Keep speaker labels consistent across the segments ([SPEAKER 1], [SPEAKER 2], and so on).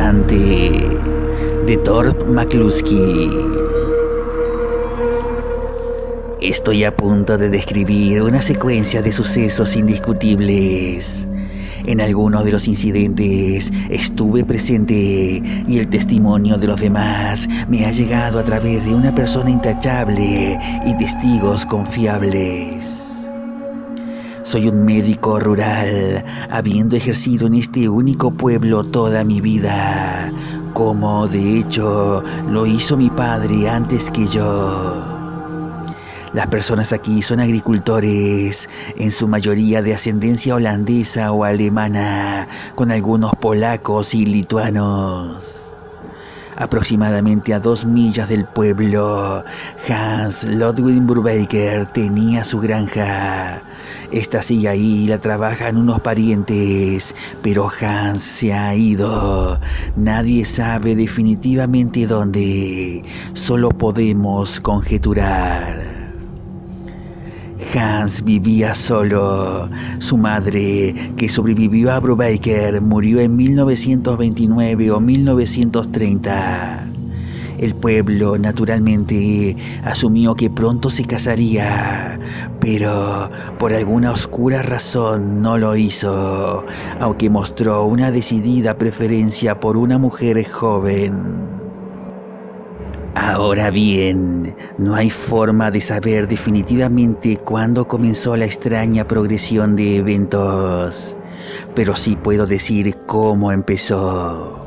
[SPEAKER 1] inquietante de Thorpe McCluskey. Estoy a punto de describir una secuencia de sucesos indiscutibles. En algunos de los incidentes estuve presente y el testimonio de los demás me ha llegado a través de una persona intachable y testigos confiables. Soy un médico rural, habiendo ejercido en este único pueblo toda mi vida, como de hecho lo hizo mi padre antes que yo. Las personas aquí son agricultores, en su mayoría de ascendencia holandesa o alemana, con algunos polacos y lituanos. Aproximadamente a 2 millas del pueblo, Hans Ludwig Brubaker tenía su granja. Esta sigue ahí y la trabajan unos parientes, pero Hans se ha ido. Nadie sabe definitivamente dónde, solo podemos conjeturar. Hans vivía solo. Su madre, que sobrevivió a Brubaker, murió en 1929 o 1930. El pueblo, naturalmente, asumió que pronto se casaría, pero por alguna oscura razón no lo hizo, aunque mostró una decidida preferencia por una mujer joven. Ahora bien, no hay forma de saber definitivamente cuándo comenzó la extraña progresión de eventos, pero sí puedo decir cómo empezó.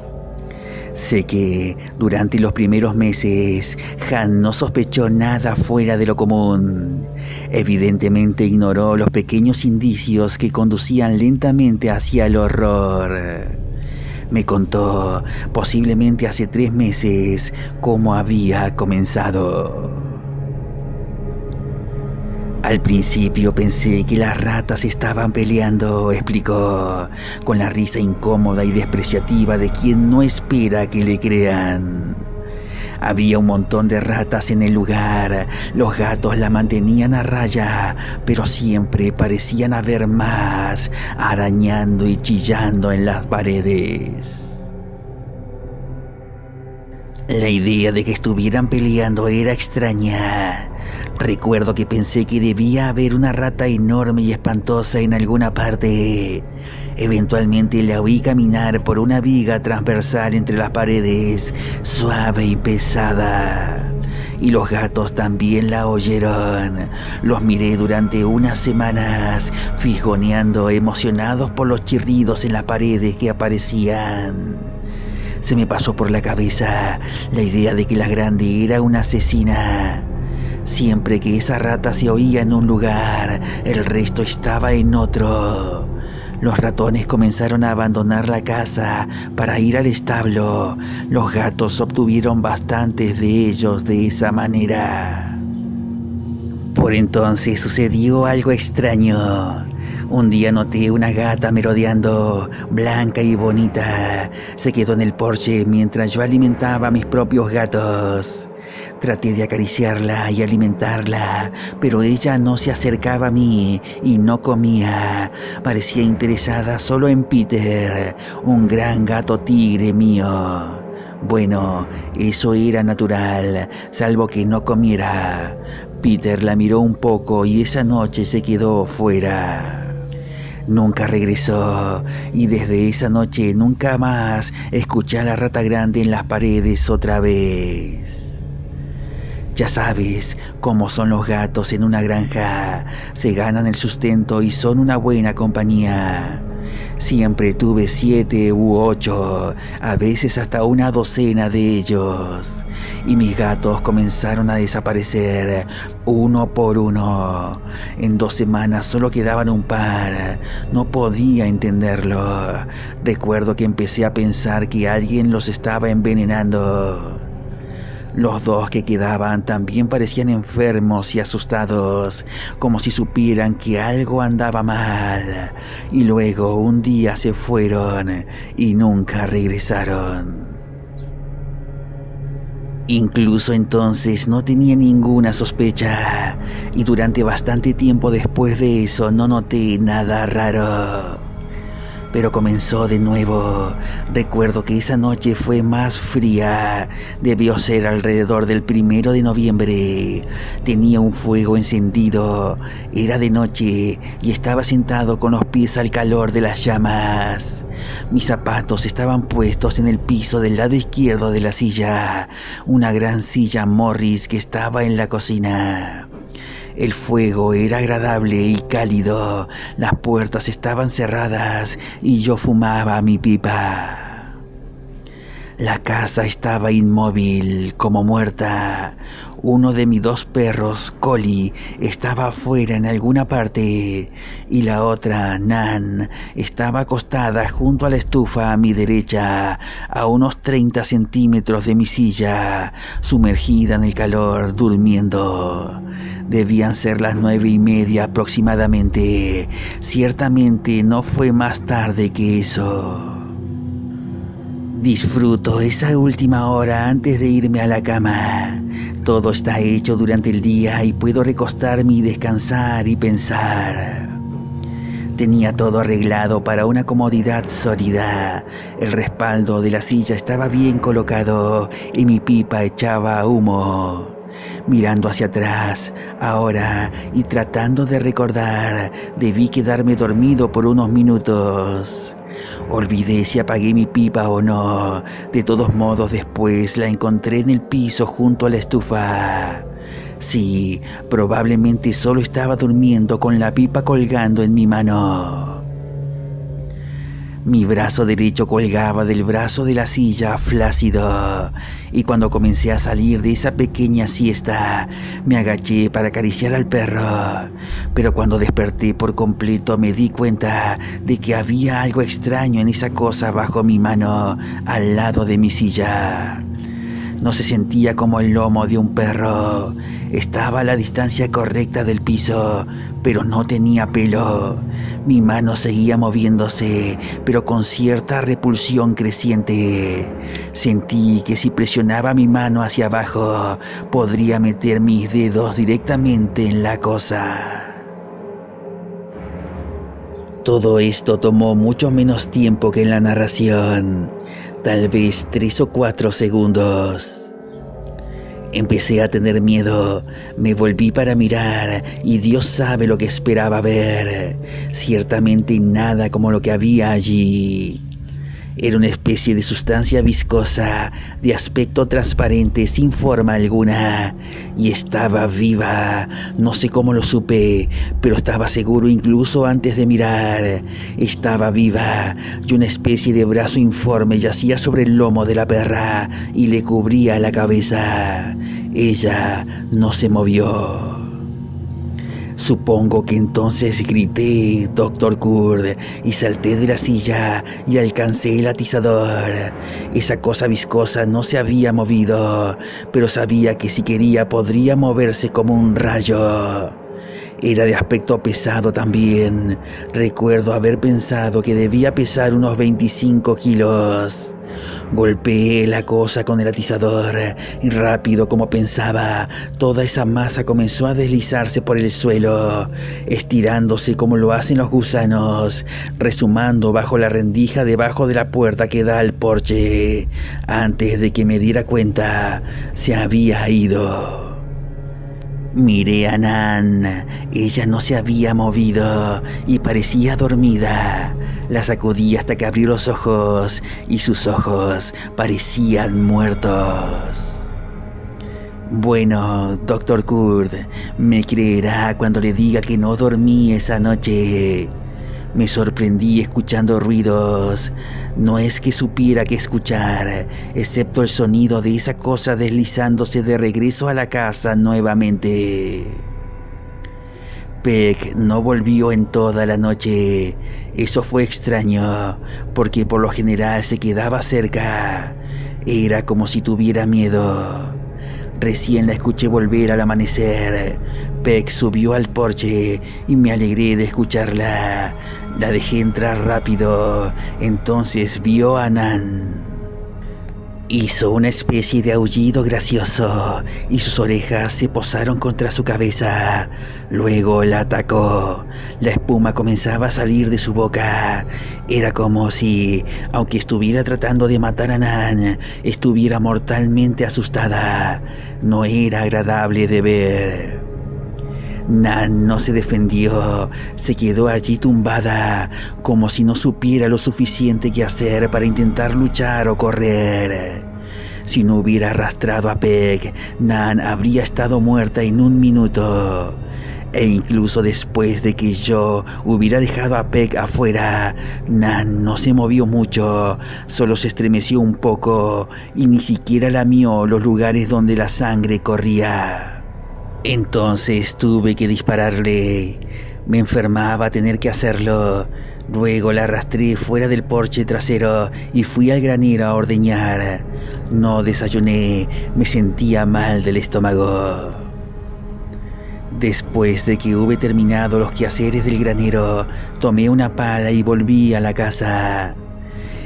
[SPEAKER 1] Sé que durante los primeros meses, Han no sospechó nada fuera de lo común. Evidentemente ignoró los pequeños indicios que conducían lentamente hacia el horror. Me contó, posiblemente hace 3 meses, cómo había comenzado. Al principio pensé que las ratas estaban peleando, explicó, con la risa incómoda y despreciativa de quien no espera que le crean. Había un montón de ratas en el lugar, los gatos la mantenían a raya, pero siempre parecían haber más, arañando y chillando en las paredes. La idea de que estuvieran peleando era extraña. Recuerdo que pensé que debía haber una rata enorme y espantosa en alguna parte. Eventualmente la oí caminar por una viga transversal entre las paredes, suave y pesada. Y los gatos también la oyeron. Los miré durante unas semanas, fijoneando, emocionados por los chirridos en las paredes que aparecían. Se me pasó por la cabeza la idea de que la grande era una asesina. Siempre que esa rata se oía en un lugar, el resto estaba en otro. Los ratones comenzaron a abandonar la casa para ir al establo. Los gatos obtuvieron bastantes de ellos de esa manera. Por entonces sucedió algo extraño. Un día noté una gata merodeando, blanca y bonita. Se quedó en el porche mientras yo alimentaba a mis propios gatos. Traté de acariciarla y alimentarla, pero ella no se acercaba a mí y no comía. Parecía interesada solo en Peter, un gran gato tigre mío. Bueno, eso era natural, salvo que no comiera. Peter la miró un poco y esa noche se quedó fuera. Nunca regresó y desde esa noche nunca más escuché a la rata grande en las paredes otra vez. Ya sabes cómo son los gatos en una granja, se ganan el sustento y son una buena compañía. Siempre tuve 7 u 8, a veces hasta una docena de ellos. Y mis gatos comenzaron a desaparecer, uno por uno. En 2 semanas solo quedaban un par. No podía entenderlo. Recuerdo que empecé a pensar que alguien los estaba envenenando. Los 2 que quedaban también parecían enfermos y asustados, como si supieran que algo andaba mal. Y luego un día se fueron y nunca regresaron. Incluso entonces no tenía ninguna sospecha, y durante bastante tiempo después de eso no noté nada raro. pero comenzó de nuevo. Recuerdo que esa noche fue más fría. Debió ser alrededor del 1 de noviembre. Tenía un fuego encendido. Era de noche y estaba sentado con los pies al calor de las llamas. Mis zapatos estaban puestos en el piso del lado izquierdo de la silla, una gran silla Morris que estaba en la cocina. El fuego era agradable y cálido, las puertas estaban cerradas y yo fumaba mi pipa. La casa estaba inmóvil, como muerta. Uno de mis 2 perros, Collie, estaba afuera en alguna parte y la otra, Nan, estaba acostada junto a la estufa a mi derecha, a unos 30 centímetros de mi silla, sumergida en el calor, durmiendo. Debían ser las 9:30 aproximadamente. Ciertamente no fue más tarde que eso. Disfruto esa última hora antes de irme a la cama. Todo está hecho durante el día y puedo recostarme y descansar y pensar. Tenía todo arreglado para una comodidad sólida. El respaldo de la silla estaba bien colocado y mi pipa echaba humo. Mirando hacia atrás, ahora, y tratando de recordar, debí quedarme dormido por unos minutos. Olvidé si apagué mi pipa o no. De todos modos, después la encontré en el piso junto a la estufa. Sí, probablemente solo estaba durmiendo con la pipa colgando en mi mano. Mi brazo derecho colgaba del brazo de la silla flácido, y cuando comencé a salir de esa pequeña siesta, me agaché para acariciar al perro, pero cuando desperté por completo me di cuenta de que había algo extraño en esa cosa bajo mi mano, al lado de mi silla. No se sentía como el lomo de un perro. Estaba a la distancia correcta del piso, pero no tenía pelo. Mi mano seguía moviéndose, pero con cierta repulsión creciente. Sentí que si presionaba mi mano hacia abajo, podría meter mis dedos directamente en la cosa. Todo esto tomó mucho menos tiempo que en la narración. Tal vez 3 o 4 segundos. Empecé a tener miedo, me volví para mirar y Dios sabe lo que esperaba ver. Ciertamente nada como lo que había allí. Era una especie de sustancia viscosa, de aspecto transparente, sin forma alguna, y estaba viva. No sé cómo lo supe, pero estaba seguro incluso antes de mirar. Estaba viva, y una especie de brazo informe yacía sobre el lomo de la perra y le cubría la cabeza. Ella no se movió. Supongo que entonces grité, Dr. Kurd, y salté de la silla y alcancé el atizador. Esa cosa viscosa no se había movido, pero sabía que si quería podría moverse como un rayo. Era de aspecto pesado también. Recuerdo haber pensado que debía pesar unos 25 kilos. Golpeé la cosa con el atizador y rápido como pensaba, toda esa masa comenzó a deslizarse por el suelo, estirándose como lo hacen los gusanos, rezumando bajo la rendija debajo de la puerta que da al porche. Antes de que me diera cuenta, se había ido. Miré a Nan. Ella no se había movido y parecía dormida. La sacudí hasta que abrió los ojos y sus ojos parecían muertos. Bueno, Dr. Kurd, me creerá cuando le diga que no dormí esa noche. Me sorprendí escuchando ruidos. No es que supiera qué escuchar, excepto el sonido de esa cosa deslizándose de regreso a la casa nuevamente. Peck no volvió en toda la noche. Eso fue extraño, porque por lo general se quedaba cerca. Era como si tuviera miedo. Recién la escuché volver al amanecer. Peck subió al porche y me alegré de escucharla. La dejé entrar rápido. Entonces vio a Nan. Hizo una especie de aullido gracioso y sus orejas se posaron contra su cabeza. Luego la atacó. La espuma comenzaba a salir de su boca. Era como si, aunque estuviera tratando de matar a Nan, estuviera mortalmente asustada. No era agradable de ver. Nan no se defendió, se quedó allí tumbada, como si no supiera lo suficiente que hacer para intentar luchar o correr. Si no hubiera arrastrado a Peg, Nan habría estado muerta en 1 minuto. E incluso después de que yo hubiera dejado a Peg afuera, Nan no se movió mucho, solo se estremeció un poco y ni siquiera lamió los lugares donde la sangre corría. Entonces tuve que dispararle. Me enfermaba tener que hacerlo. Luego la arrastré fuera del porche trasero y fui al granero a ordeñar. No desayuné, me sentía mal del estómago. Después de que hube terminado los quehaceres del granero, tomé una pala y volví a la casa.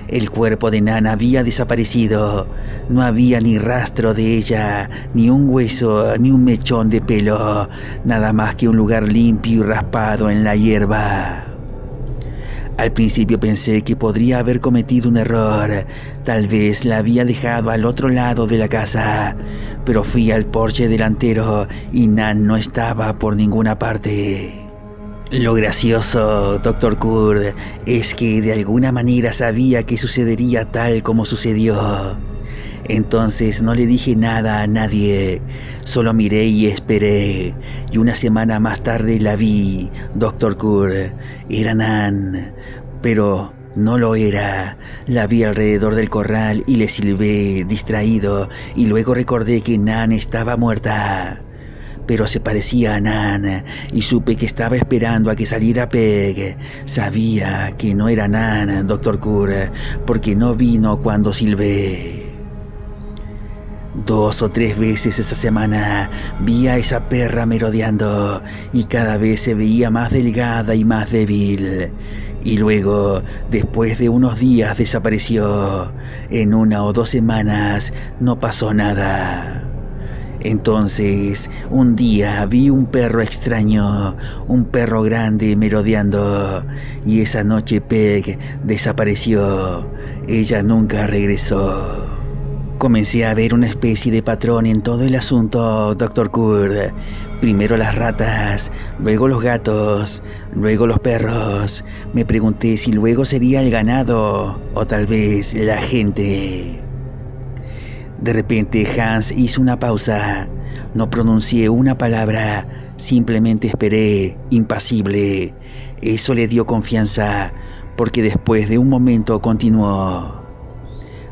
[SPEAKER 1] El cuerpo de Nan había desaparecido. No había ni rastro de ella, ni un hueso, ni un mechón de pelo, nada más que un lugar limpio y raspado en la hierba. Al principio pensé que podría haber cometido un error, tal vez la había dejado al otro lado de la casa, pero fui al porche delantero y Nan no estaba por ninguna parte. Lo gracioso, Dr. Kurd, es que de alguna manera sabía que sucedería tal como sucedió. Entonces no le dije nada a nadie, solo miré y esperé, y 1 semana más tarde la vi, Dr. Kurd. Era Nan, pero no lo era. La vi alrededor del corral y le silbé, distraído, y luego recordé que Nan estaba muerta. Pero se parecía a Nan, y supe que estaba esperando a que saliera Peg. Sabía que no era Nan, Dr. Kurd, porque no vino cuando silbé. 2 o 3 veces esa semana vi a esa perra merodeando, y cada vez se veía más delgada y más débil. Y luego, después de unos días, desapareció. En 1 o 2 semanas no pasó nada. Entonces, un día vi un perro extraño, un perro grande merodeando, y esa noche Peg desapareció. Ella nunca regresó. Comencé a ver una especie de patrón en todo el asunto, Dr. Kurd. Primero las ratas, luego los gatos, luego los perros. Me pregunté si luego sería el ganado o tal vez la gente. De repente Hans hizo una pausa. No pronuncié una palabra, simplemente esperé, impasible. Eso le dio confianza, porque después de un momento continuó.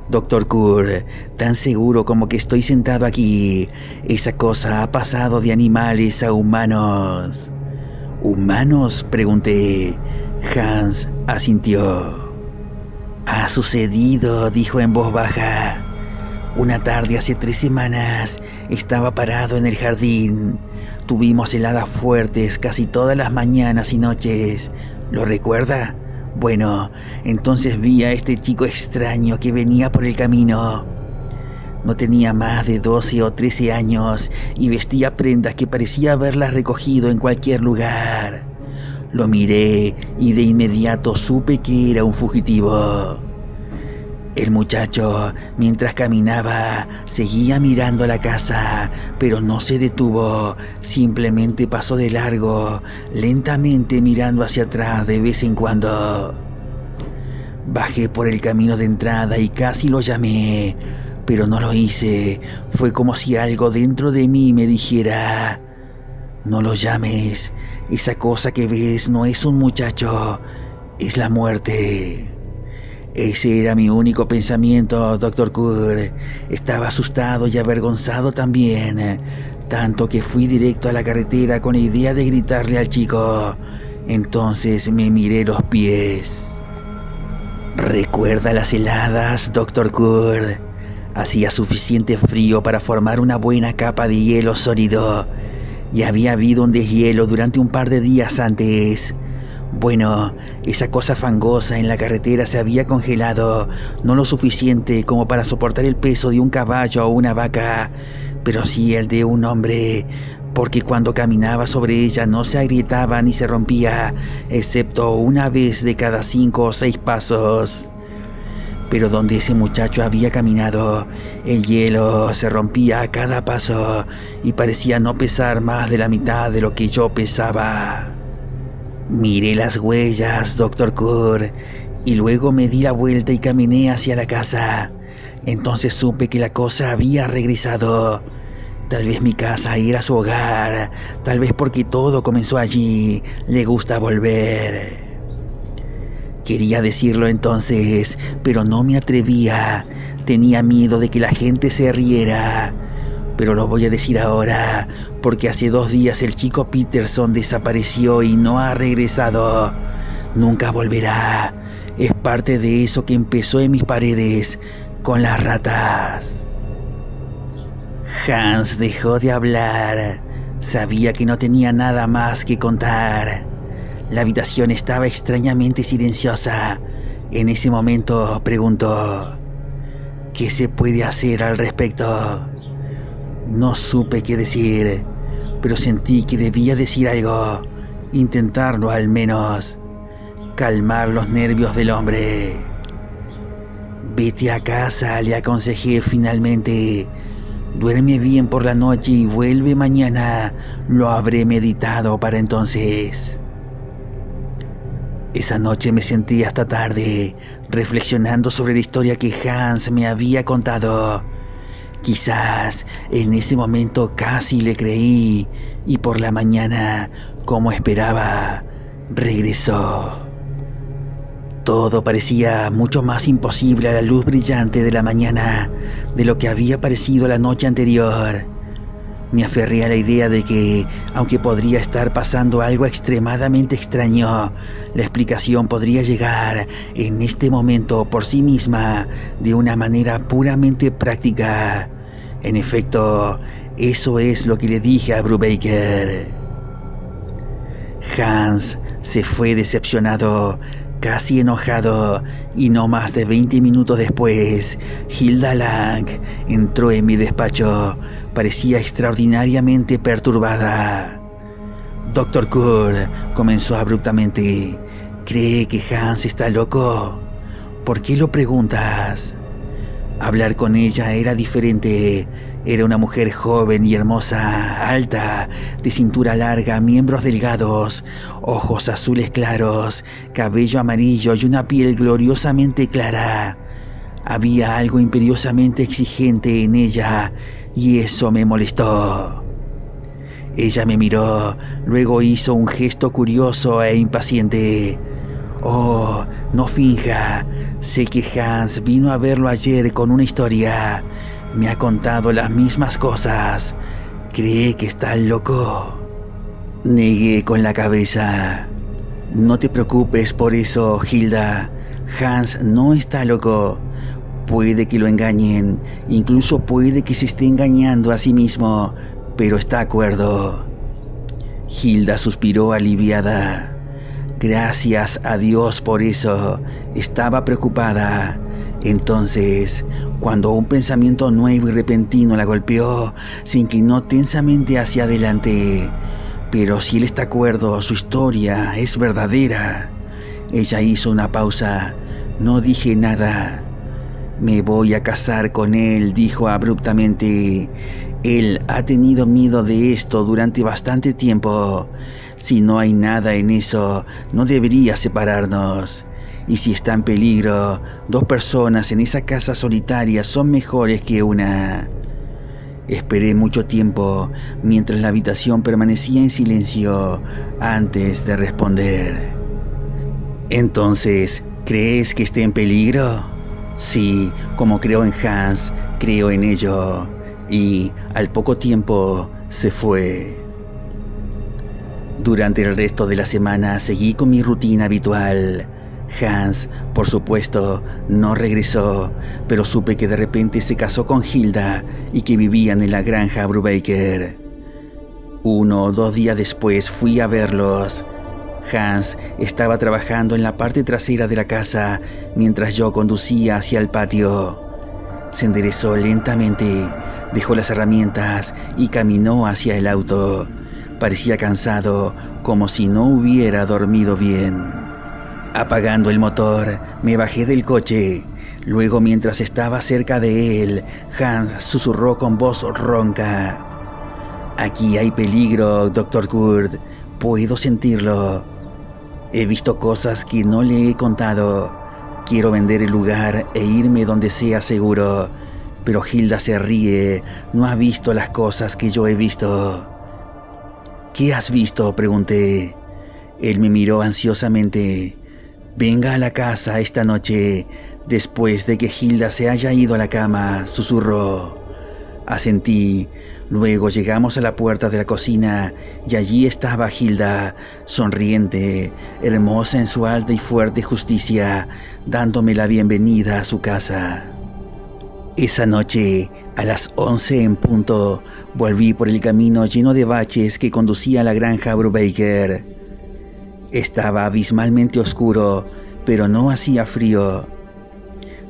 [SPEAKER 1] Dr. Kurd, tan seguro como que estoy sentado aquí, esa cosa ha pasado de animales a humanos. ¿Humanos?, pregunté. Hans asintió. Ha sucedido, dijo en voz baja. Una tarde hace 3 semanas estaba parado en el jardín. Tuvimos heladas fuertes casi todas las mañanas y noches. ¿Lo recuerda? Bueno, entonces vi a este chico extraño que venía por el camino. No tenía más de 12 o 13 años y vestía prendas que parecía haberlas recogido en cualquier lugar. Lo miré y de inmediato supe que era un fugitivo. El muchacho, mientras caminaba, seguía mirando la casa, pero no se detuvo, simplemente pasó de largo, lentamente mirando hacia atrás de vez en cuando. Bajé por el camino de entrada y casi lo llamé, pero no lo hice. Fue como si algo dentro de mí me dijera: no lo llames, esa cosa que ves no es un muchacho, es la muerte. Ese era mi único pensamiento, Dr. Kurd. Estaba asustado y avergonzado también, tanto que fui directo a la carretera con la idea de gritarle al chico. Entonces me miré los pies. ¿Recuerda las heladas, Dr. Kurd? Hacía suficiente frío para formar una buena capa de hielo sólido, y había habido un deshielo durante un par de días antes. Bueno, esa cosa fangosa en la carretera se había congelado, no lo suficiente como para soportar el peso de un caballo o una vaca, pero sí el de un hombre, porque cuando caminaba sobre ella no se agrietaba ni se rompía, excepto una vez de cada 5 o 6 pasos. Pero donde ese muchacho había caminado, el hielo se rompía a cada paso y parecía no pesar más de la mitad de lo que yo pesaba. Miré las huellas, Dr. Kerr, y luego me di la vuelta y caminé hacia la casa. Entonces supe que la cosa había regresado. Tal vez mi casa era su hogar, tal vez porque todo comenzó allí, le gusta volver. Quería decirlo entonces, pero no me atrevía. Tenía miedo de que la gente se riera. Pero lo voy a decir ahora, porque hace 2 días el chico Peterson desapareció y no ha regresado. Nunca volverá. Es parte de eso que empezó en mis paredes, con las ratas. Hans dejó de hablar. Sabía que no tenía nada más que contar. La habitación estaba extrañamente silenciosa. En ese momento preguntó: ¿qué se puede hacer al respecto? No supe qué decir, pero sentí que debía decir algo, intentarlo al menos, calmar los nervios del hombre. Vete a casa, le aconsejé finalmente. Duerme bien por la noche y vuelve mañana. Lo habré meditado para entonces. Esa noche me sentí hasta tarde, reflexionando sobre la historia que Hans me había contado. Quizás en ese momento casi le creí, y por la mañana, como esperaba, regresó. Todo parecía mucho más imposible a la luz brillante de la mañana de lo que había parecido la noche anterior. Me aferré a la idea de que, aunque podría estar pasando algo extremadamente extraño, la explicación podría llegar en este momento por sí misma de una manera puramente práctica. En efecto, eso es lo que le dije a Brubaker. Hans se fue decepcionado, casi enojado, y no más de 20 minutos después, Hilda Lang entró en mi despacho. Parecía extraordinariamente perturbada. Dr. Kerr, comenzó abruptamente, ¿cree que Hans está loco? ¿Por qué lo preguntas? Hablar con ella era diferente. Era una mujer joven y hermosa, alta, de cintura larga, miembros delgados, ojos azules claros, cabello amarillo y una piel gloriosamente clara. Había algo imperiosamente exigente en ella y eso me molestó. Ella me miró, luego hizo un gesto curioso e impaciente. Oh, no finja. Sé que Hans vino a verlo ayer con una historia. Me ha contado las mismas cosas. ¿Cree que está loco? Negué con la cabeza. No te preocupes por eso, Hilda. Hans no está loco. Puede que lo engañen, incluso puede que se esté engañando a sí mismo, pero está de acuerdo. Hilda suspiró aliviada. Gracias a Dios por eso. Estaba preocupada. Entonces, cuando un pensamiento nuevo y repentino la golpeó, se inclinó tensamente hacia adelante. Pero si él está de acuerdo, su historia es verdadera. Ella hizo una pausa. No dije nada. Me voy a casar con él, dijo abruptamente. Él ha tenido miedo de esto durante bastante tiempo. Si no hay nada en eso, no debería separarnos. Y si está en peligro, 2 personas en esa casa solitaria son mejores que una. Esperé mucho tiempo mientras la habitación permanecía en silencio antes de responder. Entonces, ¿crees que esté en peligro? Sí, como creo en Hans, creo en ello. Y al poco tiempo se fue. Durante el resto de la semana seguí con mi rutina habitual. Hans, por supuesto, no regresó, pero supe que de repente se casó con Hilda y que vivían en la granja Brubaker. 1 o 2 días después fui a verlos. Hans estaba trabajando en la parte trasera de la casa mientras yo conducía hacia el patio. Se enderezó lentamente, dejó las herramientas y caminó hacia el auto. Parecía cansado, como si no hubiera dormido bien. Apagando el motor, me bajé del coche. Luego, mientras estaba cerca de él, Hans susurró con voz ronca: «Aquí hay peligro, Dr. Kurt. Puedo sentirlo. He visto cosas que no le he contado. Quiero vender el lugar e irme donde sea seguro. Pero Hilda se ríe. No ha visto las cosas que yo he visto». «¿Qué has visto?», pregunté. Él me miró ansiosamente. «Venga a la casa esta noche, después de que Hilda se haya ido a la cama», susurró. Asentí. Luego llegamos a la puerta de la cocina y allí estaba Hilda, sonriente, hermosa en su alta y fuerte justicia, dándome la bienvenida a su casa. Esa noche, a las 11 en punto, volví por el camino lleno de baches que conducía a la granja Brubaker. Estaba abismalmente oscuro, pero no hacía frío.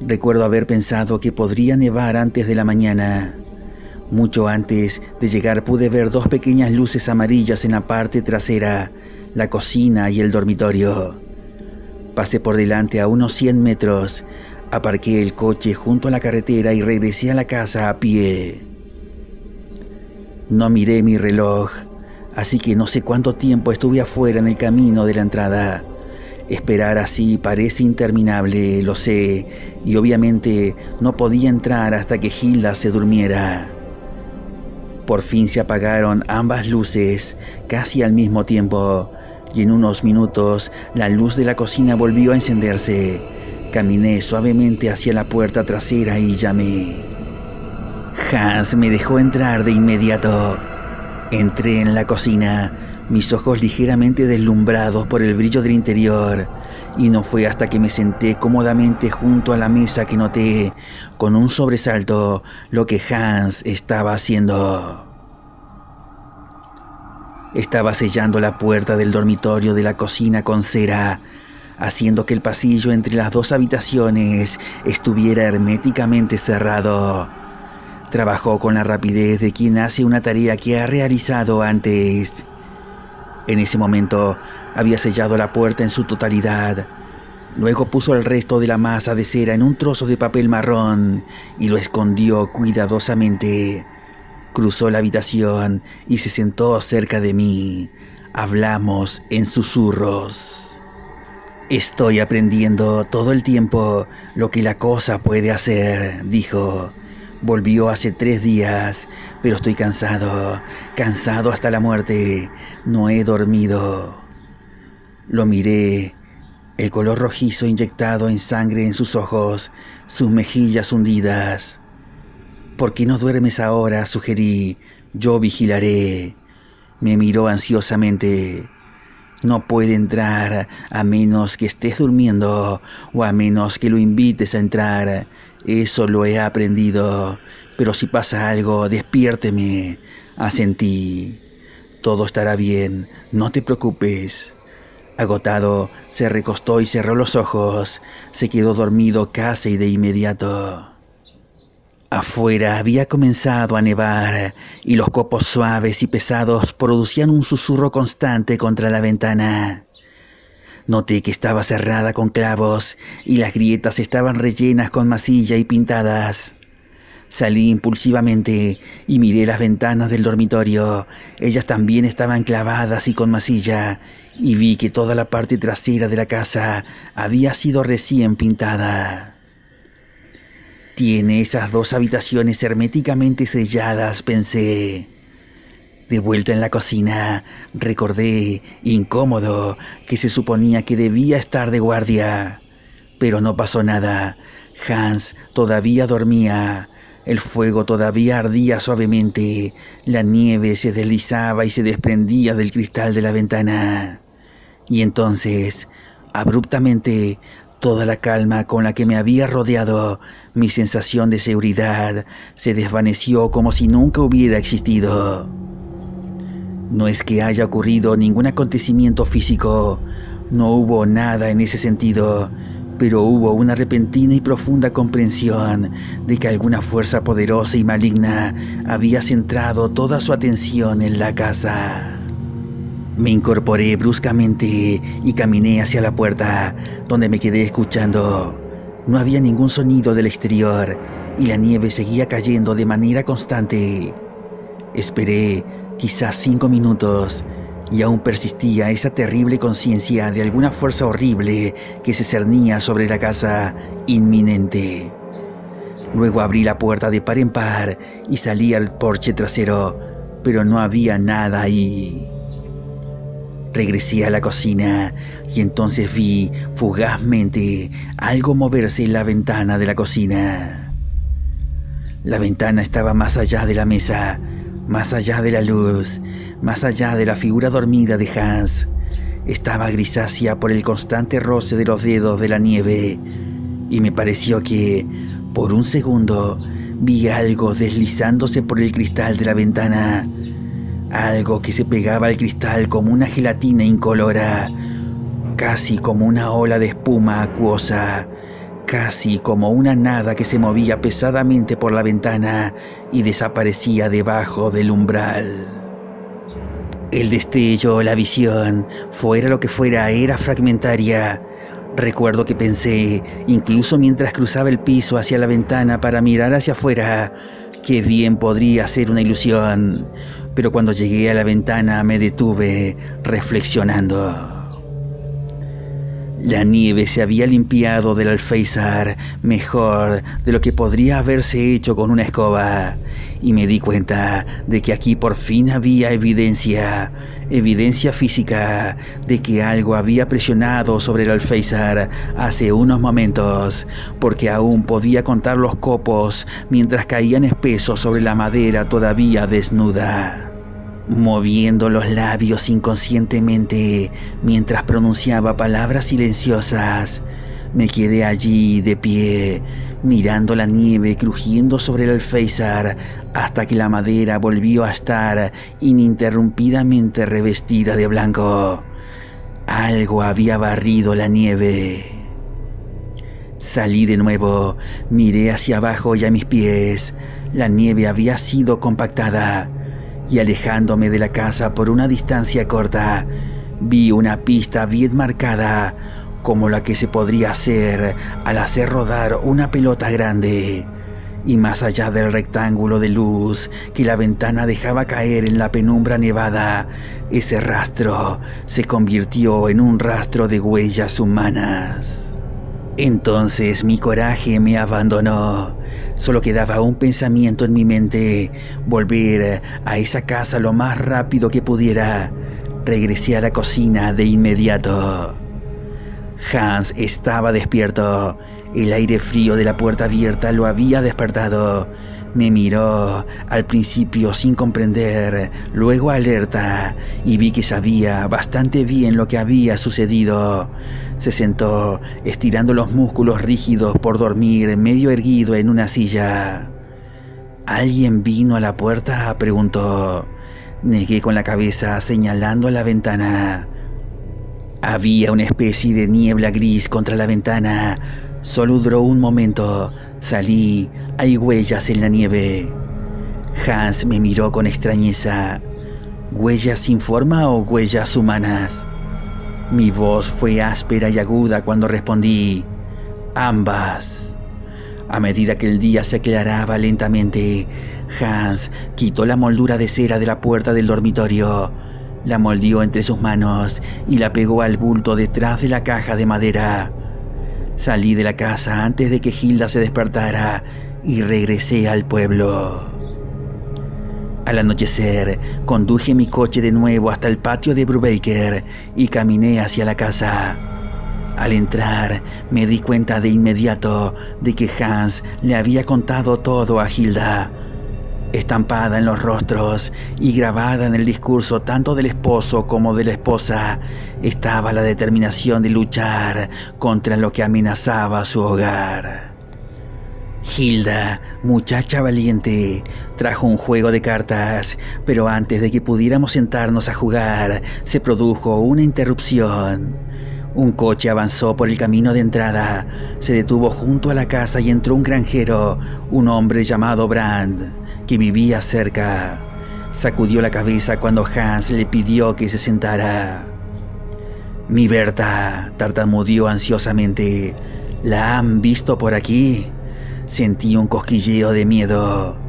[SPEAKER 1] Recuerdo haber pensado que podría nevar antes de la mañana. Mucho antes de llegar pude ver dos pequeñas luces amarillas en la parte trasera, la cocina y el dormitorio. Pasé por delante a unos 100 metros, aparqué el coche junto a la carretera y regresé a la casa a pie. No miré mi reloj, así que no sé cuánto tiempo estuve afuera en el camino de la entrada. Esperar así parece interminable, lo sé, y obviamente no podía entrar hasta que Hilda se durmiera. Por fin se apagaron ambas luces, casi al mismo tiempo, y en unos minutos la luz de la cocina volvió a encenderse. Caminé suavemente hacia la puerta trasera y llamé. Hans me dejó entrar de inmediato. Entré en la cocina, mis ojos ligeramente deslumbrados por el brillo del interior, y no fue hasta que me senté cómodamente junto a la mesa que noté, con un sobresalto, lo que Hans estaba haciendo. Estaba sellando la puerta del dormitorio de la cocina con cera, haciendo que el pasillo entre las dos habitaciones estuviera herméticamente cerrado. Trabajó con la rapidez de quien hace una tarea que ha realizado antes. En ese momento había sellado la puerta en su totalidad. Luego puso el resto de la masa de cera en un trozo de papel marrón y lo escondió cuidadosamente. Cruzó la habitación y se sentó cerca de mí. Hablamos en susurros. «Estoy aprendiendo todo el tiempo lo que la cosa puede hacer», dijo. «Volvió hace 3 días, pero estoy cansado hasta la muerte. No he dormido». Lo miré, el color rojizo inyectado en sangre en sus ojos, sus mejillas hundidas. «¿Por qué no duermes ahora?», sugerí. «Yo vigilaré». Me miró ansiosamente. «No puede entrar a menos que estés durmiendo o a menos que lo invites a entrar. Eso lo he aprendido. Pero si pasa algo, despiérteme». Asentí. «Todo estará bien, no te preocupes». Agotado, se recostó y cerró los ojos. Se quedó dormido casi de inmediato. Afuera había comenzado a nevar y los copos suaves y pesados producían un susurro constante contra la ventana. Noté que estaba cerrada con clavos y las grietas estaban rellenas con masilla y pintadas. Salí impulsivamente y miré las ventanas del dormitorio. Ellas también estaban clavadas y con masilla, y vi que toda la parte trasera de la casa había sido recién pintada. «Tiene esas 2 habitaciones herméticamente selladas», pensé. De vuelta en la cocina, recordé, incómodo, que se suponía que debía estar de guardia. Pero no pasó nada. Hans todavía dormía. El fuego todavía ardía suavemente. La nieve se deslizaba y se desprendía del cristal de la ventana. Y entonces, abruptamente, toda la calma con la que me había rodeado, mi sensación de seguridad, se desvaneció como si nunca hubiera existido. No es que haya ocurrido ningún acontecimiento físico, no hubo nada en ese sentido, pero hubo una repentina y profunda comprensión de que alguna fuerza poderosa y maligna había centrado toda su atención en la casa. Me incorporé bruscamente y caminé hacia la puerta, donde me quedé escuchando. No había ningún sonido del exterior y la nieve seguía cayendo de manera constante. Esperé quizás 5 minutos y aún persistía esa terrible conciencia de alguna fuerza horrible que se cernía sobre la casa inminente. Luego abrí la puerta de par en par y salí al porche trasero, pero no había nada ahí. Regresé a la cocina y entonces vi fugazmente algo moverse en la ventana de la cocina. La ventana estaba más allá de la mesa, más allá de la luz, más allá de la figura dormida de Hans. Estaba grisácea por el constante roce de los dedos de la nieve y me pareció que, por un segundo, vi algo deslizándose por el cristal de la ventana. Algo que se pegaba al cristal como una gelatina incolora, casi como una ola de espuma acuosa, casi como una nada que se movía pesadamente por la ventana y desaparecía debajo del umbral. El destello, la visión, fuera lo que fuera, era fragmentaria. Recuerdo que pensé, incluso mientras cruzaba el piso hacia la ventana para mirar hacia afuera, que bien podría ser una ilusión, pero cuando llegué a la ventana me detuve reflexionando. La nieve se había limpiado del alféizar mejor de lo que podría haberse hecho con una escoba, y me di cuenta de que aquí por fin había evidencia física de que algo había presionado sobre el alféizar hace unos momentos, porque aún podía contar los copos mientras caían espesos sobre la madera todavía desnuda. Moviendo los labios inconscientemente mientras pronunciaba palabras silenciosas, me quedé allí de pie, mirando la nieve crujiendo sobre el alféizar hasta que la madera volvió a estar ininterrumpidamente revestida de blanco. Algo había barrido la nieve. Salí de nuevo, miré hacia abajo y a mis pies. La nieve había sido compactada. Y alejándome de la casa por una distancia corta, vi una pista bien marcada, como la que se podría hacer al hacer rodar una pelota grande. Y más allá del rectángulo de luz que la ventana dejaba caer en la penumbra nevada, ese rastro se convirtió en un rastro de huellas humanas. Entonces mi coraje me abandonó. Solo quedaba un pensamiento en mi mente: volver a esa casa lo más rápido que pudiera. Regresé a la cocina de inmediato. Hans estaba despierto. El aire frío de la puerta abierta lo había despertado. Me miró, al principio sin comprender, luego alerta, y vi que sabía bastante bien lo que había sucedido. Se sentó, estirando los músculos rígidos por dormir, medio erguido en una silla. ¿Alguien vino a la puerta?, preguntó. Negué con la cabeza, señalando a la ventana. Había una especie de niebla gris contra la ventana. Solo duró un momento. Salí, hay huellas en la nieve. Hans me miró con extrañeza. ¿Huellas sin forma o huellas humanas? Mi voz fue áspera y aguda cuando respondí: ambas. A medida que el día se aclaraba lentamente, Hans quitó la moldura de cera de la puerta del dormitorio, la moldeó entre sus manos y la pegó al bulto detrás de la caja de madera. Salí de la casa antes de que Hilda se despertara y regresé al pueblo. Al anochecer, conduje mi coche de nuevo hasta el patio de Brubaker y caminé hacia la casa. Al entrar, me di cuenta de inmediato de que Hans le había contado todo a Hilda. Estampada en los rostros y grabada en el discurso tanto del esposo como de la esposa, estaba la determinación de luchar contra lo que amenazaba su hogar. Hilda, muchacha valiente, trajo un juego de cartas, pero antes de que pudiéramos sentarnos a jugar, se produjo una interrupción. Un coche avanzó por el camino de entrada, se detuvo junto a la casa y entró un granjero, un hombre llamado Brand, que vivía cerca. Sacudió la cabeza cuando Hans le pidió que se sentara. «Mi Berta», tartamudeó ansiosamente, «¿la han visto por aquí?» Sentí un cosquilleo de miedo.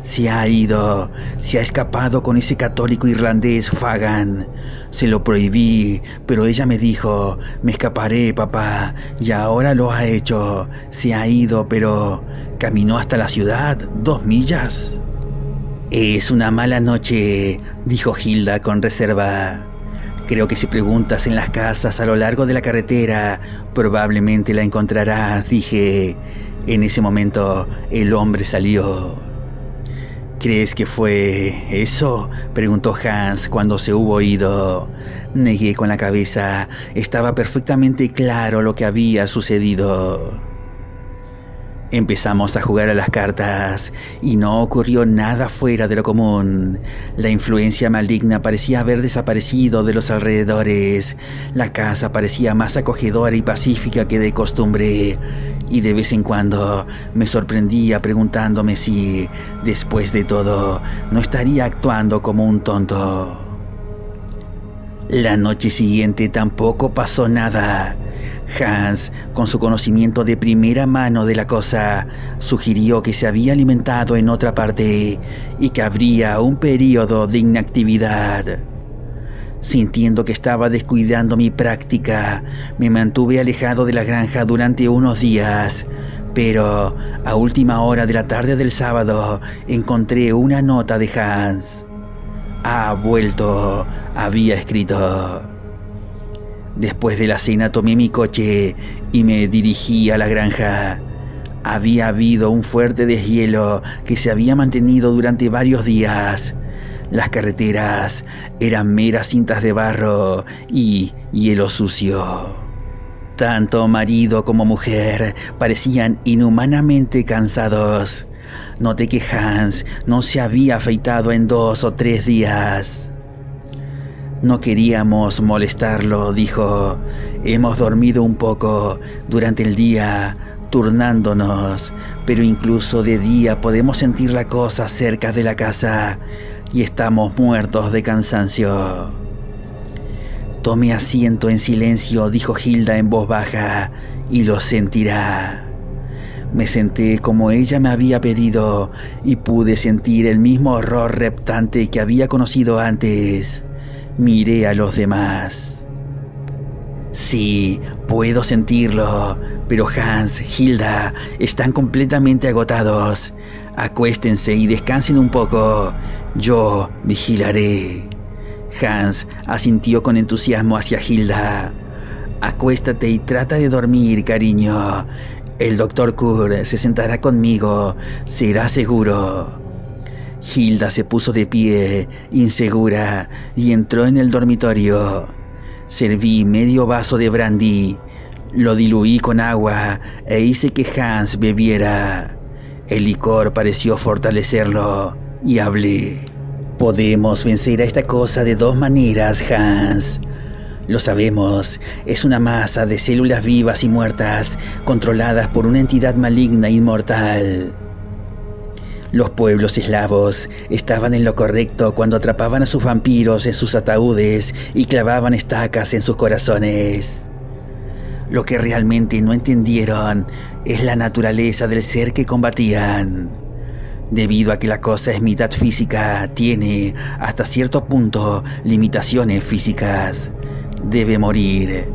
[SPEAKER 1] «Se ha ido, se ha escapado con ese católico irlandés Fagan. Se lo prohibí, pero ella me dijo, me escaparé, papá, y ahora lo ha hecho. Se ha ido, pero caminó hasta la ciudad, 2 millas». «Es una mala noche», dijo Hilda con reserva. «Creo que si preguntas en las casas a lo largo de la carretera, probablemente la encontrarás», dije. En ese momento, el hombre salió. «¿Crees que fue eso?», preguntó Hans cuando se hubo ido. Negué con la cabeza. Estaba perfectamente claro lo que había sucedido. Empezamos a jugar a las cartas y no ocurrió nada fuera de lo común. La influencia maligna parecía haber desaparecido de los alrededores. La casa parecía más acogedora y pacífica que de costumbre. Y de vez en cuando me sorprendía preguntándome si, después de todo, no estaría actuando como un tonto. La noche siguiente tampoco pasó nada. Hans, con su conocimiento de primera mano de la cosa, sugirió que se había alimentado en otra parte y que habría un periodo de inactividad. Sintiendo que estaba descuidando mi práctica, me mantuve alejado de la granja durante unos días, pero a última hora de la tarde del sábado encontré una nota de Hans. «Ha vuelto», había escrito. Después de la cena tomé mi coche y me dirigí a la granja. Había habido un fuerte deshielo que se había mantenido durante varios días. Las carreteras eran meras cintas de barro y hielo sucio. Tanto marido como mujer parecían inhumanamente cansados. Noté que Hans no se había afeitado en 2 o 3 días. «No queríamos molestarlo», dijo. «Hemos dormido un poco durante el día, turnándonos, pero incluso de día podemos sentir la cosa cerca de la casa y estamos muertos de cansancio». «Tome asiento en silencio», dijo Hilda en voz baja, «y lo sentirá». Me senté como ella me había pedido y pude sentir el mismo horror reptante que había conocido antes. Miré a los demás. «Sí, puedo sentirlo, pero Hans, Hilda, están completamente agotados. Acuéstense y descansen un poco. Yo vigilaré». Hans asintió con entusiasmo hacia Hilda. «Acuéstate y trata de dormir, cariño. El doctor Kerr se sentará conmigo, será seguro». Hilda se puso de pie, insegura, y entró en el dormitorio. Serví medio vaso de brandy, lo diluí con agua e hice que Hans bebiera. El licor pareció fortalecerlo y hablé. «Podemos vencer a esta cosa de 2 maneras, Hans. Lo sabemos, es una masa de células vivas y muertas controladas por una entidad maligna e inmortal. Los pueblos eslavos estaban en lo correcto cuando atrapaban a sus vampiros en sus ataúdes y clavaban estacas en sus corazones. Lo que realmente no entendieron es la naturaleza del ser que combatían. Debido a que la cosa es mitad física, tiene, hasta cierto punto, limitaciones físicas. Debe morir.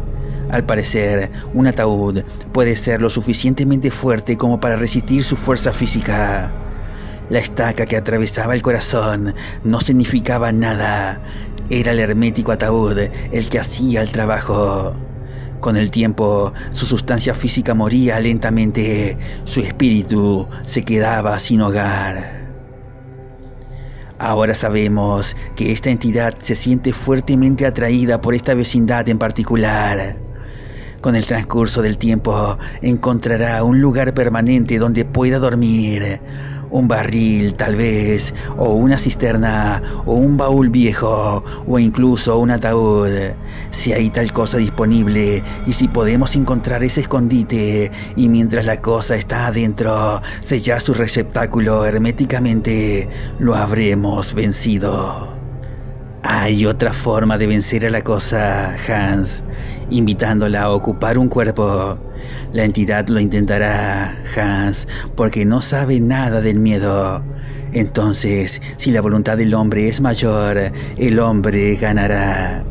[SPEAKER 1] Al parecer, un ataúd puede ser lo suficientemente fuerte como para resistir su fuerza física. La estaca que atravesaba el corazón no significaba nada. Era el hermético ataúd el que hacía el trabajo. Con el tiempo, su sustancia física moría lentamente. Su espíritu se quedaba sin hogar. Ahora sabemos que esta entidad se siente fuertemente atraída por esta vecindad en particular. Con el transcurso del tiempo, encontrará un lugar permanente donde pueda dormir. Un barril, tal vez, o una cisterna, o un baúl viejo, o incluso un ataúd. Si hay tal cosa disponible, y si podemos encontrar ese escondite, y mientras la cosa está adentro, sellar su receptáculo herméticamente, lo habremos vencido. Hay otra forma de vencer a la cosa, Hans, invitándola a ocupar un cuerpo. La entidad lo intentará, Hans, porque no sabe nada del miedo. Entonces, si la voluntad del hombre es mayor, el hombre ganará.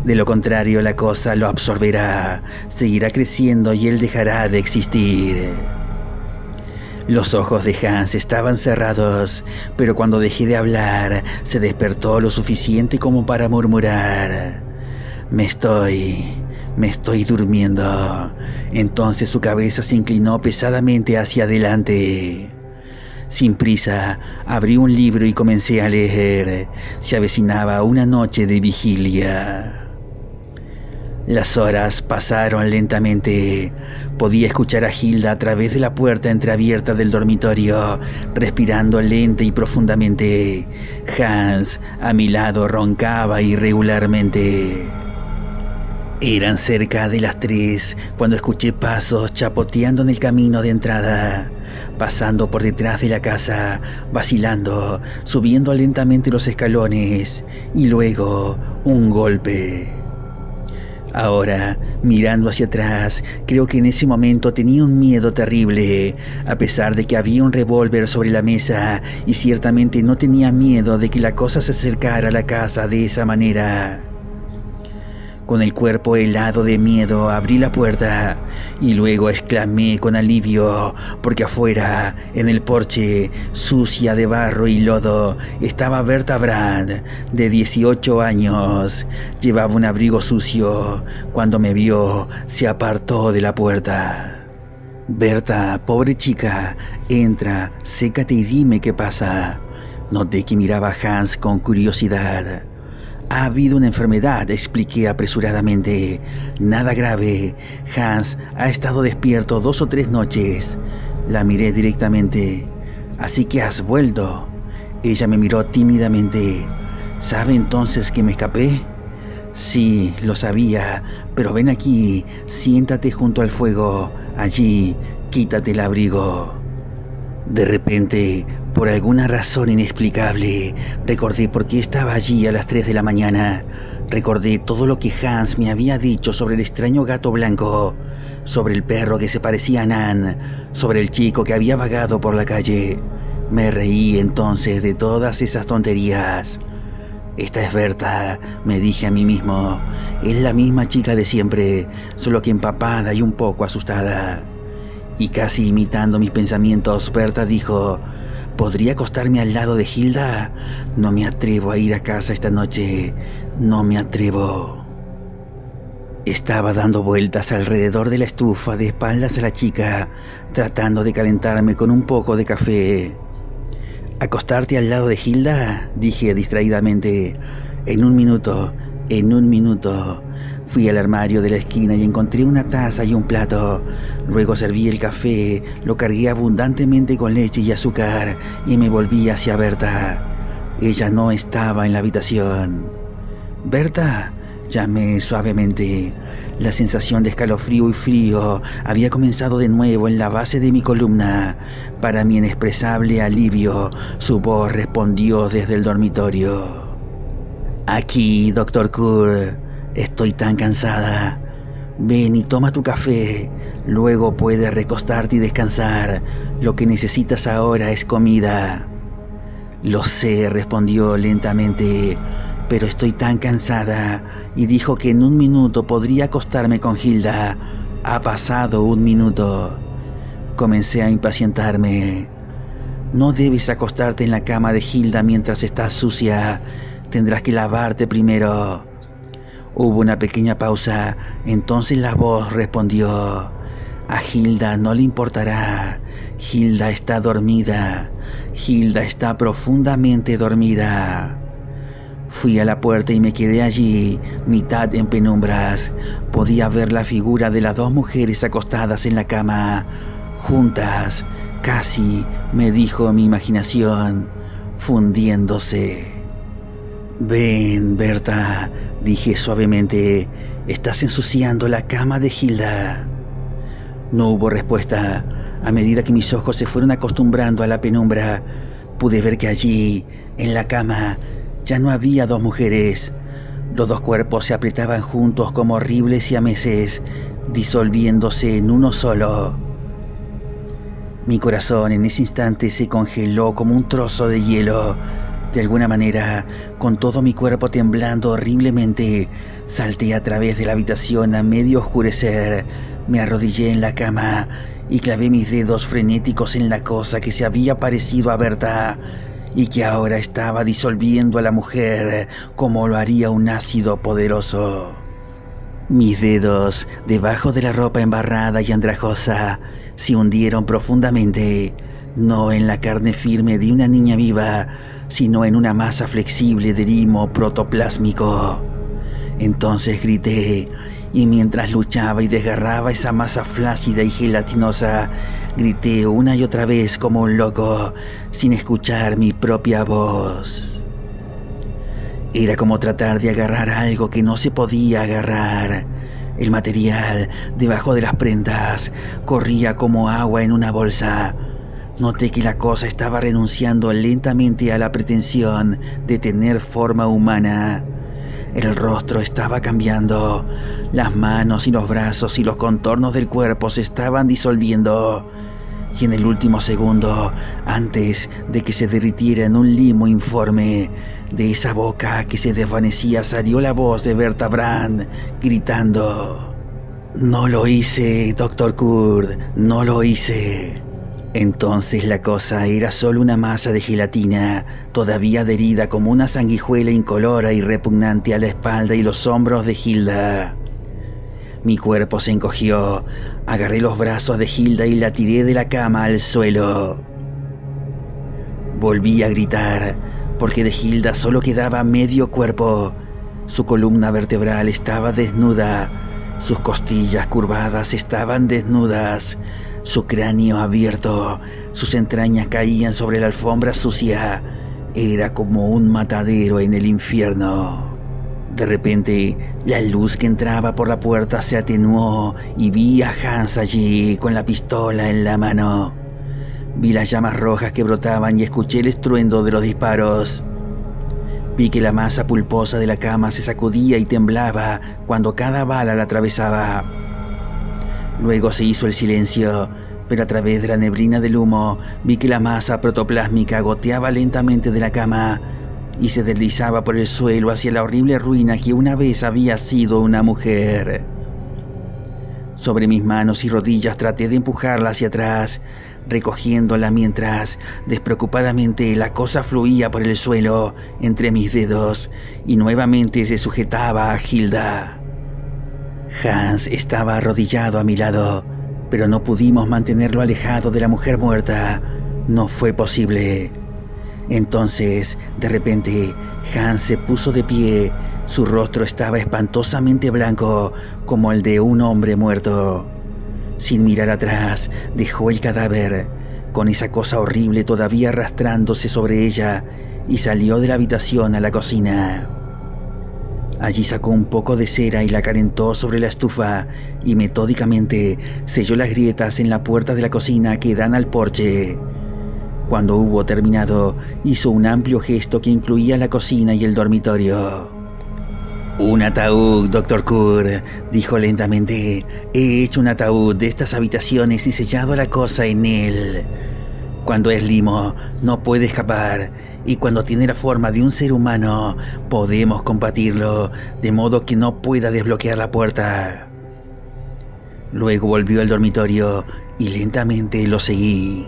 [SPEAKER 1] De lo contrario, la cosa lo absorberá, seguirá creciendo y él dejará de existir. Los ojos de Hans estaban cerrados, pero cuando dejé de hablar, se despertó lo suficiente como para murmurar: Me estoy durmiendo. Entonces su cabeza se inclinó pesadamente hacia adelante. Sin prisa, abrí un libro y comencé a leer. Se avecinaba una noche de vigilia. Las horas pasaron lentamente. Podía escuchar a Hilda a través de la puerta entreabierta del dormitorio, respirando lenta y profundamente. Hans, a mi lado, roncaba irregularmente. Eran cerca de las 3 cuando escuché pasos chapoteando en el camino de entrada, pasando por detrás de la casa, vacilando, subiendo lentamente los escalones, y luego un golpe. Ahora, mirando hacia atrás, creo que en ese momento tenía un miedo terrible, a pesar de que había un revólver sobre la mesa, y ciertamente no tenía miedo de que la cosa se acercara a la casa de esa manera. Con el cuerpo helado de miedo abrí la puerta y luego exclamé con alivio, porque afuera, en el porche, sucia de barro y lodo, estaba Berta Brand, de 18 años. Llevaba un abrigo sucio. Cuando me vio, se apartó de la puerta. Berta, pobre chica, entra, sécate y dime qué pasa. Noté que miraba a Hans con curiosidad. Ha habido una enfermedad, expliqué apresuradamente. Nada grave. Hans ha estado despierto 2 o 3 noches. La miré directamente. Así que has vuelto. Ella me miró tímidamente. ¿Sabe entonces que me escapé? Sí, lo sabía, pero ven aquí, siéntate junto al fuego. Allí, quítate el abrigo. De repente, por alguna razón inexplicable, recordé por qué estaba allí a las 3 de la mañana. Recordé todo lo que Hans me había dicho sobre el extraño gato blanco, sobre el perro que se parecía a Nan, sobre el chico que había vagado por la calle. Me reí entonces de todas esas tonterías. Esta es Berta, me dije a mí mismo. Es la misma chica de siempre, solo que empapada y un poco asustada. Y casi imitando mis pensamientos, Berta dijo: ¿podría acostarme al lado de Hilda? No me atrevo a ir a casa esta noche. No me atrevo. Estaba dando vueltas alrededor de la estufa de espaldas a la chica, tratando de calentarme con un poco de café. ¿Acostarte al lado de Hilda?, dije distraídamente. En un minuto. Fui al armario de la esquina y encontré una taza y un plato. Luego serví el café, lo cargué abundantemente con leche y azúcar y me volví hacia Berta. Ella no estaba en la habitación. «Berta», llamé suavemente. La sensación de escalofrío y frío había comenzado de nuevo en la base de mi columna. Para mi inexpresable alivio, su voz respondió desde el dormitorio. «Aquí, Dr. Kerr. Estoy tan cansada. Ven y toma tu café. Luego puedes recostarte y descansar. Lo que necesitas ahora es comida». «Lo sé», respondió lentamente, «pero estoy tan cansada». Y dijo que en 1 minuto podría acostarme con Hilda. Ha pasado 1 minuto. Comencé a impacientarme. «No debes acostarte en la cama de Hilda mientras estás sucia. Tendrás que lavarte primero». Hubo una pequeña pausa. Entonces la voz respondió: «A Hilda no le importará. Hilda está dormida. Hilda está profundamente dormida». Fui a la puerta y me quedé allí, mitad en penumbras. Podía ver la figura de las 2 mujeres acostadas en la cama, juntas, Casi, me dijo mi imaginación, fundiéndose. Ven, Berta, dije suavemente, estás ensuciando la cama de Hilda. No hubo respuesta. A medida que mis ojos se fueron acostumbrando a la penumbra, pude ver que allí, en la cama, ya no había dos mujeres. Los dos cuerpos se apretaban juntos como horribles siameses, disolviéndose en uno solo. Mi corazón en ese instante se congeló como un trozo de hielo. De alguna manera, con todo mi cuerpo temblando horriblemente, salté a través de la habitación a medio oscurecer, me arrodillé en la cama y clavé mis dedos frenéticos en la cosa que se había parecido a Berta y que ahora estaba disolviendo a la mujer como lo haría un ácido poderoso. Mis dedos, debajo de la ropa embarrada y andrajosa, se hundieron profundamente, no en la carne firme de una niña viva, sino en una masa flexible de limo protoplásmico. Entonces grité, y mientras luchaba y desgarraba esa masa flácida y gelatinosa, grité una y otra vez como un loco, sin escuchar mi propia voz. Era como tratar de agarrar algo que no se podía agarrar. El material debajo de las prendas corría como agua en una bolsa. Noté que la cosa estaba renunciando lentamente a la pretensión de tener forma humana. El rostro estaba cambiando. Las manos y los brazos y los contornos del cuerpo se estaban disolviendo. Y en el último segundo, antes de que se derritiera en un limo informe, de esa boca que se desvanecía salió la voz de Berta Brand, gritando: «No lo hice, Dr. Kurd, no lo hice». Entonces la cosa era solo una masa de gelatina, todavía adherida como una sanguijuela incolora y repugnante a la espalda y los hombros de Hilda. Mi cuerpo se encogió, agarré los brazos de Hilda y la tiré de la cama al suelo. Volví a gritar, porque de Hilda solo quedaba medio cuerpo. Su columna vertebral estaba desnuda, sus costillas curvadas estaban desnudas, su cráneo abierto, sus entrañas caían sobre la alfombra sucia. Era como un matadero en el infierno. De repente, la luz que entraba por la puerta se atenuó y vi a Hans allí con la pistola en la mano. Vi las llamas rojas que brotaban y escuché el estruendo de los disparos. Vi que la masa pulposa de la cama se sacudía y temblaba cuando cada bala la atravesaba. Luego se hizo el silencio, pero a través de la neblina del humo vi que la masa protoplásmica goteaba lentamente de la cama y se deslizaba por el suelo hacia la horrible ruina que una vez había sido una mujer. Sobre mis manos y rodillas traté de empujarla hacia atrás, recogiéndola mientras, despreocupadamente, la cosa fluía por el suelo entre mis dedos y nuevamente se sujetaba a Hilda. Hans estaba arrodillado a mi lado, pero no pudimos mantenerlo alejado de la mujer muerta. No fue posible. Entonces, de repente, Hans se puso de pie. Su rostro estaba espantosamente blanco, como el de un hombre muerto. Sin mirar atrás, dejó el cadáver, con esa cosa horrible todavía arrastrándose sobre ella, y salió de la habitación a la cocina. Allí sacó un poco de cera y la calentó sobre la estufa, y metódicamente selló las grietas en la puerta de la cocina que dan al porche. Cuando hubo terminado, hizo un amplio gesto que incluía la cocina y el dormitorio. «Un ataúd, Dr. Kurd», dijo lentamente. «He hecho un ataúd de estas habitaciones y sellado la cosa en él. Cuando es limo, no puede escapar, y cuando tiene la forma de un ser humano, podemos combatirlo, de modo que no pueda desbloquear la puerta». Luego volvió al dormitorio y lentamente lo seguí.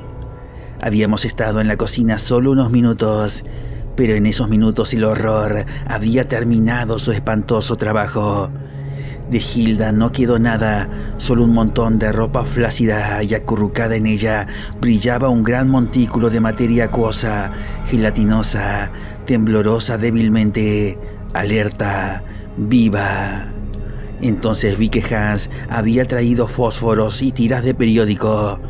[SPEAKER 1] Habíamos estado en la cocina solo unos minutos, pero en esos minutos el horror había terminado su espantoso trabajo. De Hilda no quedó nada, solo un montón de ropa flácida, y acurrucada en ella brillaba un gran montículo de materia acuosa, gelatinosa, temblorosa débilmente, alerta, viva. Entonces vi que Hans había traído fósforos y tiras de periódico.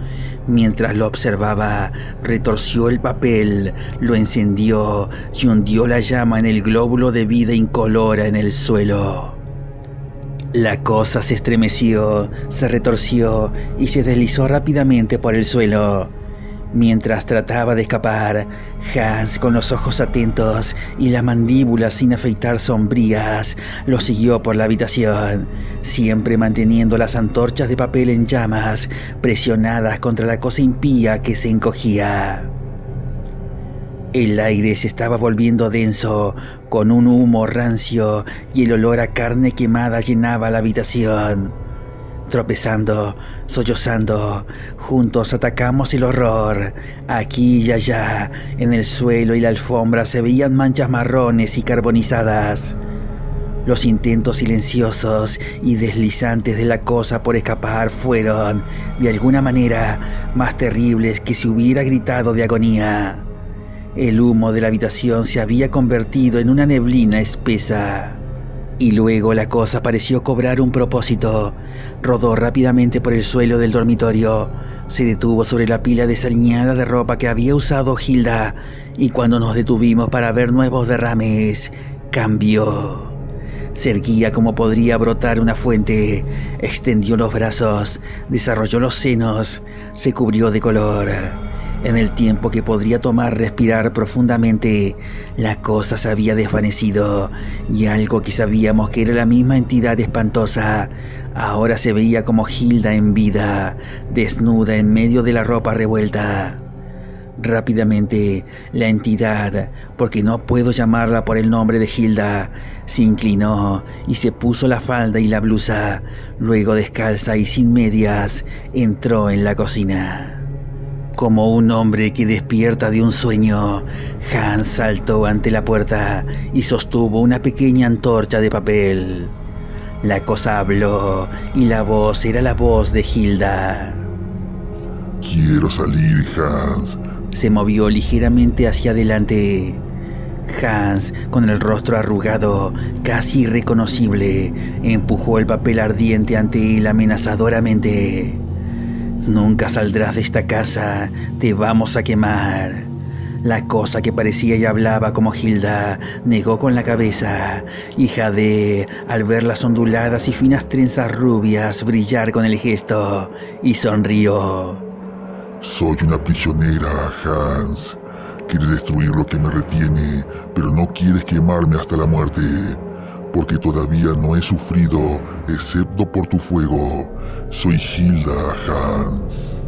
[SPEAKER 1] Mientras lo observaba, retorció el papel, lo encendió y hundió la llama en el glóbulo de vida incolora en el suelo. La cosa se estremeció, se retorció y se deslizó rápidamente por el suelo. Mientras trataba de escapar, Hans, con los ojos atentos y las mandíbulas sin afeitar sombrías, lo siguió por la habitación, siempre manteniendo las antorchas de papel en llamas, presionadas contra la cosa impía que se encogía. El aire se estaba volviendo denso, con un humo rancio y el olor a carne quemada llenaba la habitación. Tropezando, sollozando, juntos atacamos el horror. Aquí y allá, en el suelo y la alfombra se veían manchas marrones y carbonizadas. Los intentos silenciosos y deslizantes de la cosa por escapar fueron, de alguna manera, más terribles que si hubiera gritado de agonía. El humo de la habitación se había convertido en una neblina espesa. Y luego la cosa pareció cobrar un propósito. Rodó rápidamente por el suelo del dormitorio, se detuvo sobre la pila desaliñada de ropa que había usado Hilda, y cuando nos detuvimos para ver nuevos derrames, cambió. Se erguía como podría brotar una fuente, extendió los brazos, desarrolló los senos, se cubrió de color. En el tiempo que podría tomar respirar profundamente, la cosa se había desvanecido y algo que sabíamos que era la misma entidad espantosa, ahora se veía como Hilda en vida, desnuda en medio de la ropa revuelta. Rápidamente, la entidad, porque no puedo llamarla por el nombre de Hilda, se inclinó y se puso la falda y la blusa. Luego, descalza y sin medias, entró en la cocina. Como un hombre que despierta de un sueño, Hans saltó ante la puerta y sostuvo una pequeña antorcha de papel. La cosa habló y la voz era la voz de Hilda.
[SPEAKER 2] Quiero salir, Hans.
[SPEAKER 1] Se movió ligeramente hacia adelante. Hans, con el rostro arrugado, casi irreconocible, empujó el papel ardiente ante él amenazadoramente. Nunca saldrás de esta casa, te vamos a quemar. La cosa que parecía y hablaba como Hilda negó con la cabeza, y Jade, al ver las onduladas y finas trenzas rubias brillar con el gesto, y sonrió.
[SPEAKER 2] Soy una prisionera, Hans. Quieres destruir lo que me retiene, pero no quieres quemarme hasta la muerte, porque todavía no he sufrido, excepto por tu fuego. Soy Hilda, Hans.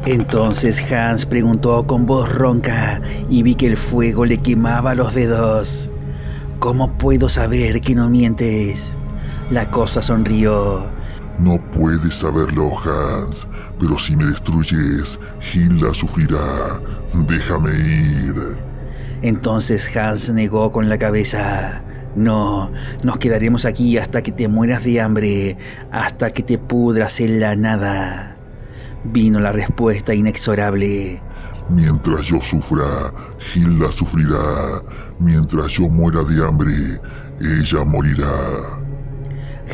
[SPEAKER 1] Entonces Hans preguntó con voz ronca y vi que el fuego le quemaba los dedos. ¿Cómo puedo saber que no mientes? La cosa sonrió.
[SPEAKER 2] No puedes saberlo, Hans, pero si me destruyes, Hilda sufrirá. Déjame ir.
[SPEAKER 1] Entonces Hans negó con la cabeza. No, nos quedaremos aquí hasta que te mueras de hambre, hasta que te pudras en la nada. Vino la respuesta inexorable.
[SPEAKER 2] Mientras yo sufra, Hilda sufrirá. Mientras yo muera de hambre, ella morirá.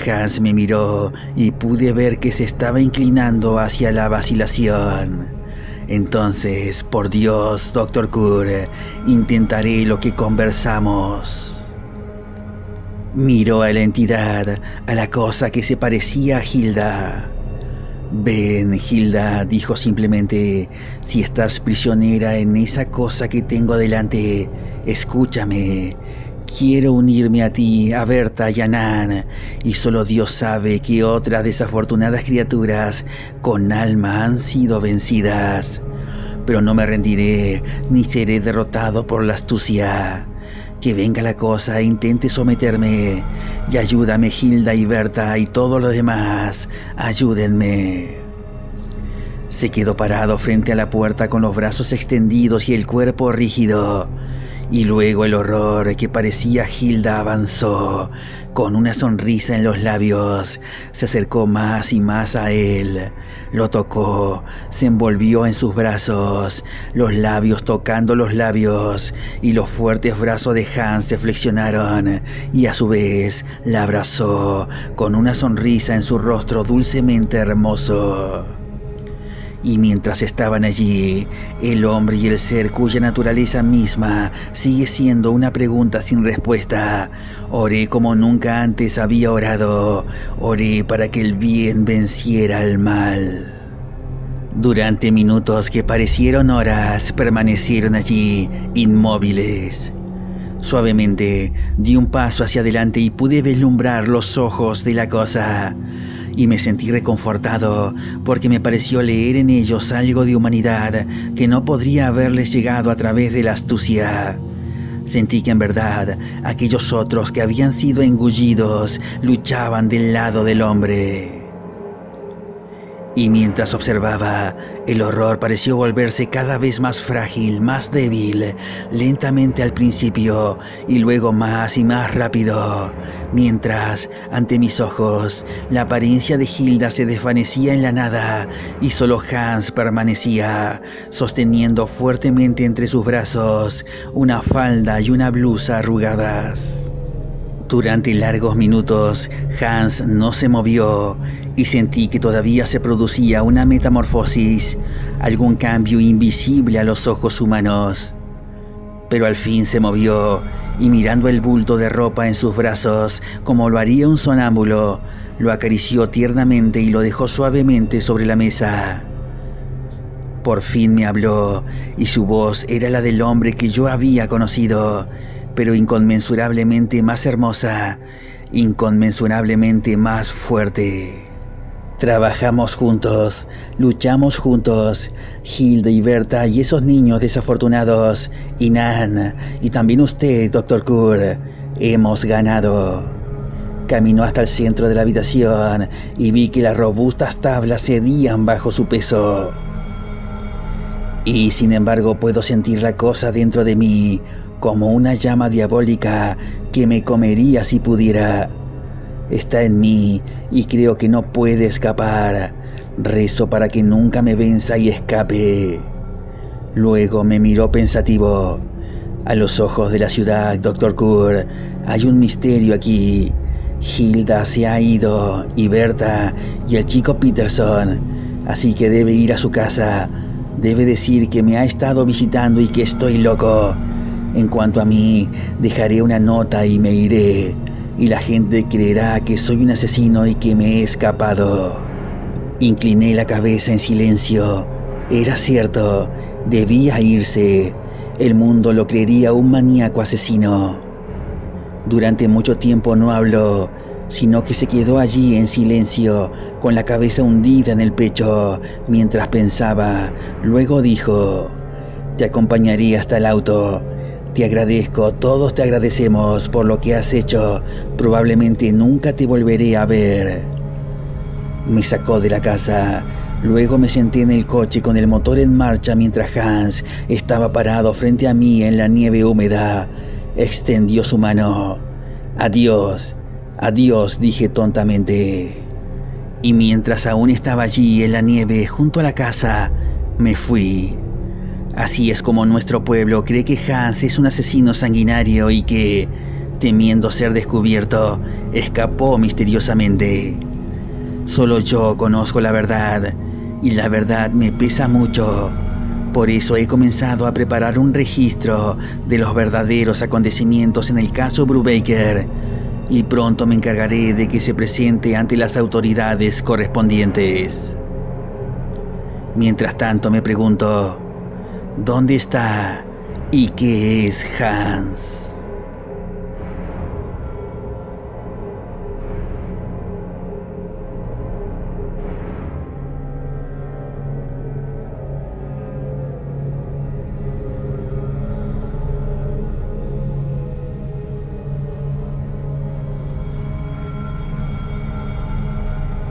[SPEAKER 1] Hans me miró y pude ver que se estaba inclinando hacia la vacilación. Entonces, por Dios, Dr. Kur, intentaré lo que conversamos. Miró a la entidad, a la cosa que se parecía a Hilda. Ven, Hilda, dijo simplemente, si estás prisionera en esa cosa que tengo delante, escúchame. Quiero unirme a ti, a Berta y a Nan, y solo Dios sabe que otras desafortunadas criaturas con alma han sido vencidas. Pero no me rendiré, ni seré derrotado por la astucia. Que venga la cosa e intente someterme, y ayúdame Hilda y Berta y todos los demás, ayúdenme. Se quedó parado frente a la puerta con los brazos extendidos y el cuerpo rígido, y luego el horror que parecía Hilda avanzó. Con una sonrisa en los labios, se acercó más y más a él. Lo tocó, se envolvió en sus brazos, los labios tocando los labios, y los fuertes brazos de Hans se flexionaron, y a su vez la abrazó, con una sonrisa en su rostro dulcemente hermoso. Y mientras estaban allí, el hombre y el ser cuya naturaleza misma sigue siendo una pregunta sin respuesta, oré como nunca antes había orado, oré para que el bien venciera al mal. Durante minutos que parecieron horas, permanecieron allí, inmóviles. Suavemente di un paso hacia adelante y pude vislumbrar los ojos de la cosa. Y me sentí reconfortado porque me pareció leer en ellos algo de humanidad que no podría haberles llegado a través de la astucia. Sentí que en verdad aquellos otros que habían sido engullidos luchaban del lado del hombre. Y mientras observaba, el horror pareció volverse cada vez más frágil, más débil, lentamente al principio y luego más y más rápido, mientras, ante mis ojos, la apariencia de Hilda se desvanecía en la nada y solo Hans permanecía, sosteniendo fuertemente entre sus brazos una falda y una blusa arrugadas. Durante largos minutos, Hans no se movió y sentí que todavía se producía una metamorfosis, algún cambio invisible a los ojos humanos. Pero al fin se movió y mirando el bulto de ropa en sus brazos, como lo haría un sonámbulo, lo acarició tiernamente y lo dejó suavemente sobre la mesa. Por fin me habló y su voz era la del hombre que yo había conocido, pero inconmensurablemente más hermosa, inconmensurablemente más fuerte. Trabajamos juntos, luchamos juntos, Hilda y Berta y esos niños desafortunados, y Nan, y también usted, Dr. Kur, hemos ganado. Caminó hasta el centro de la habitación y vi que las robustas tablas cedían bajo su peso. Y sin embargo puedo sentir la cosa dentro de mí, como una llama diabólica que me comería si pudiera. Está en mí y creo que no puede escapar. Rezo para que nunca me venza y escape. Luego me miró pensativo. A los ojos de la ciudad, Dr. Kur, hay un misterio aquí. Hilda se ha ido, y Berta, y el chico Peterson. Así que debe ir a su casa. Debe decir que me ha estado visitando y que estoy loco. En cuanto a mí, dejaré una nota y me iré. Y la gente creerá que soy un asesino y que me he escapado. Incliné la cabeza en silencio. Era cierto, debía irse. El mundo lo creería un maníaco asesino. Durante mucho tiempo no habló, sino que se quedó allí en silencio, con la cabeza hundida en el pecho, mientras pensaba. Luego dijo: «Te acompañaré hasta el auto. Te agradezco, todos te agradecemos por lo que has hecho. Probablemente nunca te volveré a ver». Me sacó de la casa. Luego me senté en el coche con el motor en marcha mientras Hans estaba parado frente a mí en la nieve húmeda. Extendió su mano. «Adiós, adiós», dije tontamente. Y mientras aún estaba allí en la nieve junto a la casa, me fui. Así es como nuestro pueblo cree que Hans es un asesino sanguinario y que, temiendo ser descubierto, escapó misteriosamente. Solo yo conozco la verdad, y la verdad me pesa mucho. Por eso he comenzado a preparar un registro de los verdaderos acontecimientos en el caso Brubaker, y pronto me encargaré de que se presente ante las autoridades correspondientes. Mientras tanto me pregunto, ¿dónde está y qué es Hans?